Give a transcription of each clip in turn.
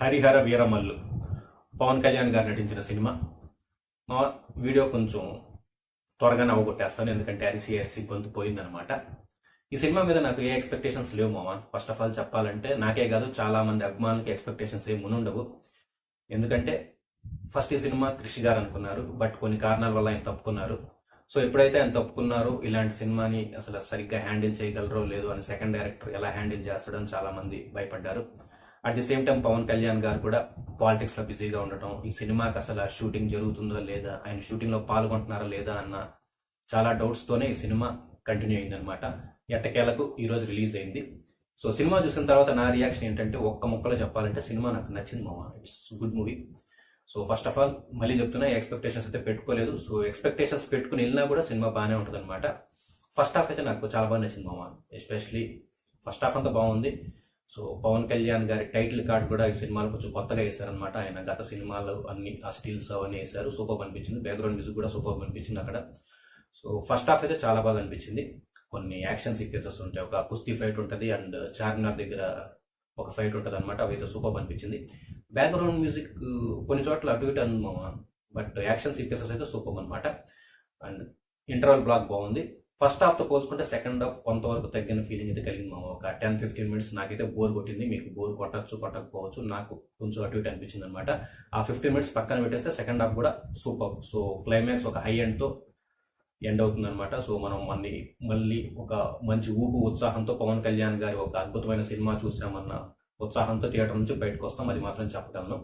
హరిహర వీరమల్లు పవన్ కళ్యాణ్ గారు నటించిన సినిమా. మా వీడియో కొంచెం త్వరగానే అవగొట్టేస్తాను, ఎందుకంటే అరిసి గొంతు పోయిందనమాట. ఈ సినిమా మీద నాకు ఏ ఎక్స్పెక్టేషన్స్ లేవు మామ. ఫస్ట్ ఆఫ్ ఆల్ చెప్పాలంటే నాకే కాదు, చాలా మంది అభిమానులకి ఎక్స్పెక్టేషన్స్ ఏమి ఉండవు. ఎందుకంటే ఫస్ట్ ఈ సినిమా కృషి గారు అనుకున్నారు, బట్ కొన్ని కారణాల వల్ల ఆయన తప్పుకున్నారు. సో ఎప్పుడైతే ఆయన తప్పుకున్నారో ఇలాంటి సినిమాని అసలు సరిగ్గా హ్యాండిల్ చేయగలరో లేదో అని సెకండ్ డైరెక్టర్ ఎలా హ్యాండిల్ చేస్తాడని చాలా మంది భయపడ్డారు. At the same time Pawan Kalyan గారు కూడా పాలిటిక్స్ లో బిజీగా ఉండటం, ఈ సినిమాకి అసలు షూటింగ్ జరుగుతుందో లేదా, ఆయన షూటింగ్ లో పాల్గొంటున్నారా లేదా అన్న చాలా డౌట్స్ తోనే ఈ సినిమా కంటిన్యూ అయింది అనమాట. ఎట్టకేలకు ఈ రోజు రిలీజ్ అయింది. సో సినిమా చూసిన తర్వాత నా రియాక్షన్ ఏంటంటే, ఒక్క ముక్కలో చెప్పాలంటే సినిమా నాకు నచ్చింది మామ. It's good movie. So first of all మళ్ళీ చెప్తున్నా, ఎక్స్పెక్టేషన్స్ అయితే పెట్టుకోలేదు. సో ఎక్స్పెక్టేషన్స్ పెట్టుకుని వెళ్ళినా కూడా సినిమా బాగానే ఉంటుంది అనమాట. ఫస్ట్ హాఫ్ అయితే నాకు చాలా బాగా నచ్చింది మామ. ఎస్పెషలీ ఫస్ట్ హాఫ్ అంతా బాగుంది. సో పవన్ కళ్యాణ్ గారి టైటిల్ కార్డ్ కూడా ఈ సినిమాలో కొంచెం కొత్తగా వేశారనమాట. ఆయన గత సినిమాలు అన్ని ఆ స్టిల్స్ అవన్నీ వేశారు, సూపర్ అనిపించింది. బ్యాక్గ్రౌండ్ మ్యూజిక్ కూడా సూపర్ అనిపించింది అక్కడ. సో ఫస్ట్ హాఫ్ అయితే చాలా బాగా అనిపించింది. కొన్ని యాక్షన్ సీక్వెన్సెస్ ఉంటాయి, ఒక కుస్తీ ఫైట్ ఉంటుంది అండ్ చార్మినార్ దగ్గర ఒక ఫైట్ ఉంటుంది అనమాట. అవి అయితే సూపర్ అనిపించింది. బ్యాక్గ్రౌండ్ మ్యూజిక్ కొన్ని చోట్ల అటు ఇటు అనుమా, బట్ యాక్షన్ సీక్వెన్సెస్ అయితే సూపర్ అనమాట. అండ్ ఇంటర్వల్ బ్లాక్ బాగుంది. ఫస్ట్ హాఫ్ తో పోల్చుకుంటే సెకండ్ హాఫ్ కొంతవరకు తగ్గిన ఫీలింగ్ అయితే కలిగింది మామ. ఒక 10-15 మినిట్స్ నాకైతే బోర్ కొట్టింది. మీకు బోర్ కొట్టచ్చు కొట్టకపోవచ్చు, నాకు కొంచెం అటు ఇటు అనిపించింది అనమాట. ఆ 15 మినిట్స్ పక్కన పెట్టేస్తే సెకండ్ హాఫ్ కూడా సూపర్. సో క్లైమాక్స్ ఒక హై ఎండ్ తో ఎండ్ అవుతుంది అనమాట. సో మనం మళ్ళీ ఒక మంచి ఉత్సాహంతో పవన్ కళ్యాణ్ గారి ఒక అద్భుతమైన సినిమా చూసామన్న ఉత్సాహంతో థియేటర్ నుంచి బయటకు వస్తాం, అది మాత్రం చెప్పగలను.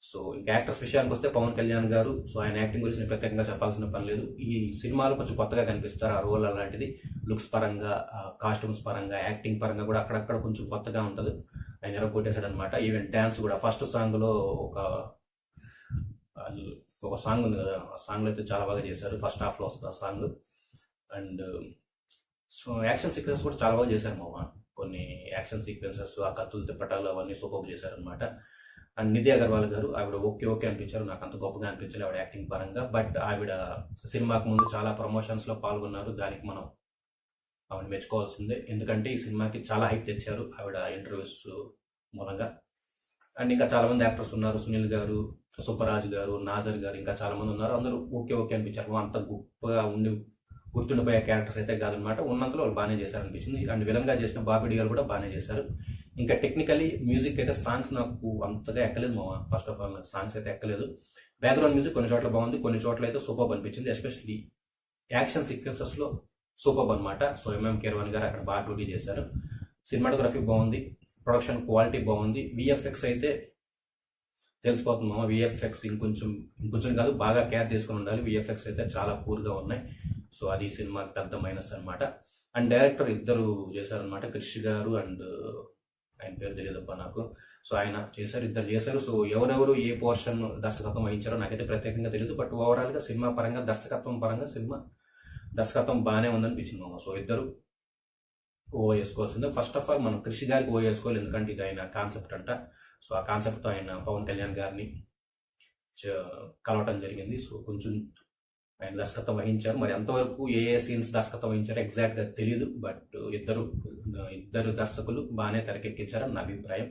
సో ఇంకా యాక్టర్స్ విషయానికి వస్తే పవన్ కళ్యాణ్ గారు, సో ఆయన యాక్టింగ్ గురించి నేను ప్రత్యేకంగా చెప్పాల్సిన పని లేదు. ఈ సినిమాలో కొంచెం కొత్తగా కనిపిస్తారు, ఆ రోల్ అలాంటిది. లుక్స్ పరంగా, కాస్ట్యూమ్స్ పరంగా, యాక్టింగ్ పరంగా కూడా అక్కడక్కడ కొంచెం కొత్తగా ఉంటుంది. ఆయన ఎరో కొట్టేశాడు అనమాట. ఈవెన్ డ్యాన్స్ కూడా ఫస్ట్ సాంగ్ లో ఒక సాంగ్ ఉంది కదా, ఆ సాంగ్ లో అయితే చాలా బాగా చేశారు. ఫస్ట్ హాఫ్ లో వస్తుంది ఆ song. And so action sequence కూడా చాలా బాగా చేశారు మామ. కొన్ని యాక్షన్ సీక్వెన్సెస్, ఆ కత్తులు తిప్పటాలు అవన్నీ సూపర్ చేశారు అనమాట. అండ్ నిధి అగర్వాల్ గారు, ఆవిడ ఓకే అనిపించారు, నాకు అంత గొప్పగా అనిపించలేదు ఆవిడ యాక్టింగ్ పరంగా. బట్ ఆవిడ సినిమాకు ముందు చాలా ప్రమోషన్స్ లో పాల్గొన్నారు, దానికి మనం ఆవిడ మెచ్చుకోవాల్సిందే. ఎందుకంటే ఈ సినిమాకి చాలా హైప్ తెచ్చారు ఆవిడ ఇంటర్వ్యూస్ మూలంగా. అండ్ ఇంకా చాలా మంది యాక్టర్స్ ఉన్నారు, సునీల్ గారు, సుబ్బరాజ్ గారు, నాజర్ గారు, ఇంకా చాలా మంది ఉన్నారు. అందరూ ఓకే అనిపించారు. అంత గొప్పగా ఉండి గుర్తుండిపోయే క్యారెక్టర్స్ అయితే కాదనమాట. ఉన్నంతలో వాళ్ళు బాగానే చేశారు అనిపించింది. అండ్ విలన్ గా చేసిన బాబిడి గారు కూడా బాగానే చేశారు. ఇంకా టెక్నికలీ మ్యూజిక్ అయితే సాంగ్స్ నాకు అంతగా ఎక్కలేదు మామ. ఫస్ట్ ఆఫ్ ఆల్ నాకు సాంగ్స్ అయితే ఎక్కలేదు. బ్యాక్గ్రౌండ్ మ్యూజిక్ కొన్ని చోట్ల బాగుంది, కొన్ని చోట్ల అయితే సూపర్ అనిపించింది. ఎస్పెషల్లీ యాక్షన్ సీక్వెన్సెస్ లో సూపర్ అనమాట. సో కీరవాణి గారు అక్కడ బాగా డ్యూటీ చేశారు. సినిమాటోగ్రఫీ బాగుంది, ప్రొడక్షన్ క్వాలిటీ బాగుంది. విఎఫ్ఎక్స్ అయితే తెలిసిపోతుంది మామ. విఎఫ్ఎక్స్ ఇంకొంచెం కాదు, బాగా కేర్ తీసుకుని ఉండాలి. విఎఫ్ఎక్స్ అయితే చాలా పూర్గా ఉన్నాయి. సో అది సినిమాకి పెద్ద మైనస్ అనమాట. అండ్ డైరెక్టర్ ఇద్దరు చేశారనమాట, కృషి గారు అండ్ ఆయన పేరు తెలియదబ్బా నాకు. సో ఆయన ఇద్దరు చేశారు. సో ఎవరెవరు ఏ పోర్షన్ దర్శకత్వం వహించారో నాకైతే ప్రత్యేకంగా తెలియదు. బట్ ఓవరాల్ గా సినిమా పరంగా, దర్శకత్వం బాగానే ఉందనిపించింది మామ. సో ఇద్దరు వేసుకోవాల్సిందే. ఫస్ట్ ఆఫ్ ఆల్ మనం కృషి గారికి వేసుకోవాలి, ఎందుకంటే ఇది ఆయన కాన్సెప్ట్ అంట. సో ఆ కాన్సెప్ట్ తో ఆయన పవన్ కళ్యాణ్ గారిని కలవటం జరిగింది. సో కొంచెం ఆయన దర్శకత్వం వహించారు. మరి ఎంతవరకు ఏ సీన్స్ దర్శకత్వం వహించారో ఎగ్జాక్ట్ గా తెలియదు. బట్ ఇద్దరు దర్శకులు బాగానే తెరకెక్కించారని నా అభిప్రాయం.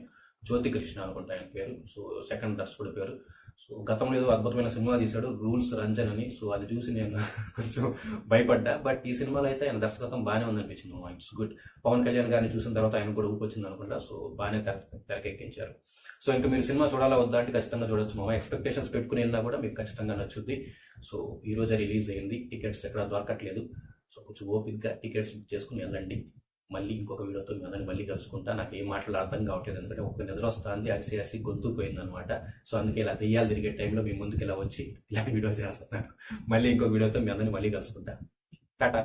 జ్యోతి కృష్ణ అనుకుంటా ఆయన పేరు. సో సెకండ్ దర్శకుడి పేరు. సో గతంలో ఏదో అద్భుతమైన సినిమా తీశాడు, రూల్స్ రంజన్ అని. సో అది చూసి నేను కొంచెం భయపడ్డా. బట్ ఈ సినిమాలో అయితే ఆయన దర్శకత్వం బాగానే ఉందనిపించింది. It's good. పవన్ కళ్యాణ్ గారిని చూసిన తర్వాత ఆయన కూడా ఊపొచ్చింది అనుకుంటా. సో బాగానే తెరకెక్కించారు. సో ఇంకా మీరు సినిమా చూడాలా వద్దా అంటే ఖచ్చితంగా చూడొచ్చు మామ. ఎక్స్పెక్టేషన్స్ పెట్టుకుని వెళ్ళినా కూడా మీకు ఖచ్చితంగా నచ్చుద్ది. సో ఈ రోజే రిలీజ్ అయింది, టికెట్స్ ఎక్కడ దొరకట్లేదు. సో కొంచెం ఓపిక్గా టికెట్స్ బుక్ చేసుకుని వెళ్ళండి. మళ్ళీ ఇంకొక వీడియోతో మీ అందరినీ మళ్ళీ కలుసుకుంటా. నాకు ఏం మాటలు అర్థం కావట్లేదు, ఎందుకంటే ఒక నిద్ర వస్తుంది, అరిసి గొంతు పోయింది అనమాట. సో అందుకే ఇలా దెయ్యాలు తిరిగే టైంలో మీ ముందుకు ఇలా వచ్చి ఇలాంటి వీడియో చేస్తున్నాను. మళ్ళీ ఇంకొక వీడియోతో మీ అందరినీ మళ్ళీ కలుసుకుంటా. టాటా.